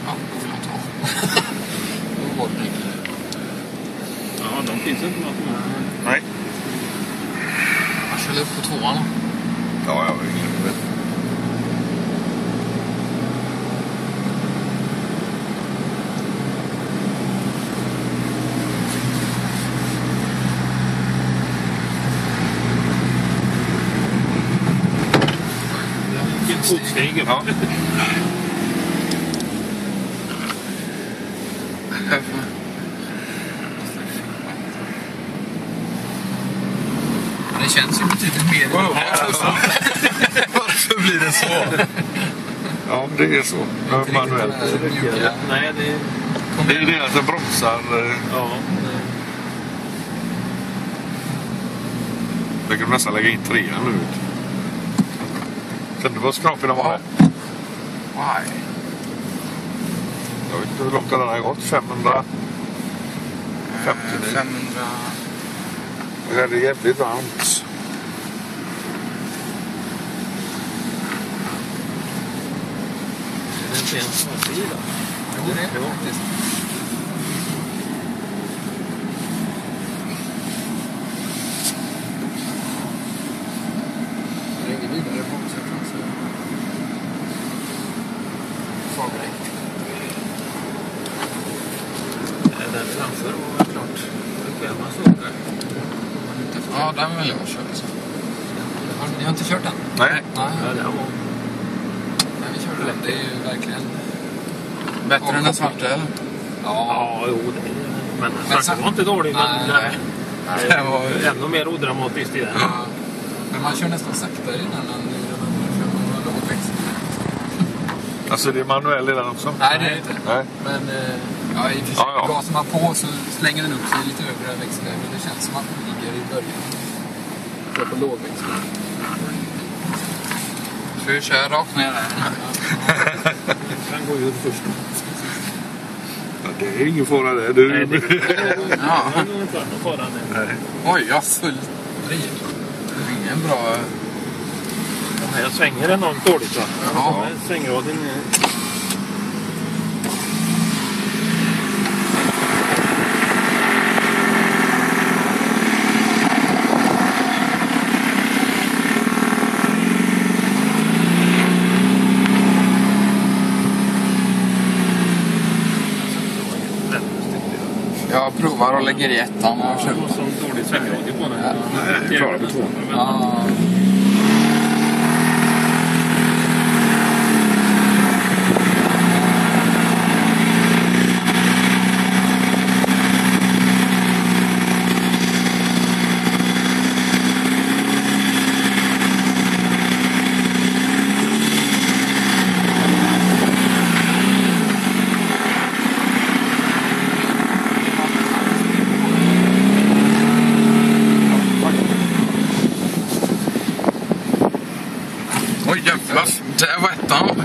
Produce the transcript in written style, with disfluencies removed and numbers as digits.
Ja, då får jag ta. Då var det. Ja, de finns inte något. Nej. Jag kör upp på tvåan. Ja, jag vet inte. Fotsteg. Ja. Det känns ju betydligt mer. Varför blir det så? Ja, det är så. Manuellt. Nej, Det är det att det bromsar. Ja. Jag kan nästan lägga in 3an nu. Kan du vara skrapig de har? Why? Jag vet inte hur långt den har gått. 550. 500. Det här är jävligt varmt. Det är inte ens småbil då. Jo, det är det faktiskt. Det är ingen vidare bromsar så. Farbräck. Den framför var klart. Det kan man såga. Ja, den vill jag köra. Ni har inte kört den? Nej. Nej. Ja, det var... Nej, vi kör den. Det är ju verkligen bättre än den svarta, eller? Ja, jo, det är... Men svarta var inte dålig, men nej. Det var ännu mer odramatiskt i den. Ja. Men man kör nästan saktare innan den kör lågväxt. Alltså det är manuell i den också? Nej, det är det inte. Nej. Men ja, i och för sig, gasar man på så slänger den upp sig lite över växeln. Men det känns som att den ligger i början. Kör på lågväxt. Ska vi köra rakt ner där? Den går ju först. Ja, det är ingen fara det. Du... Nej, det Ja. är inte någon fara. Nej. Oj, jag har full driv. Det är ingen bra... Jag svänger enormt dåligt, va? Ja. Svängraden är... Jag provar och lägger i ettan och kör. Det var så dålig svängrad på den. Nej, jag klarar på 2. Ja. Oj jävlar, det var ettan.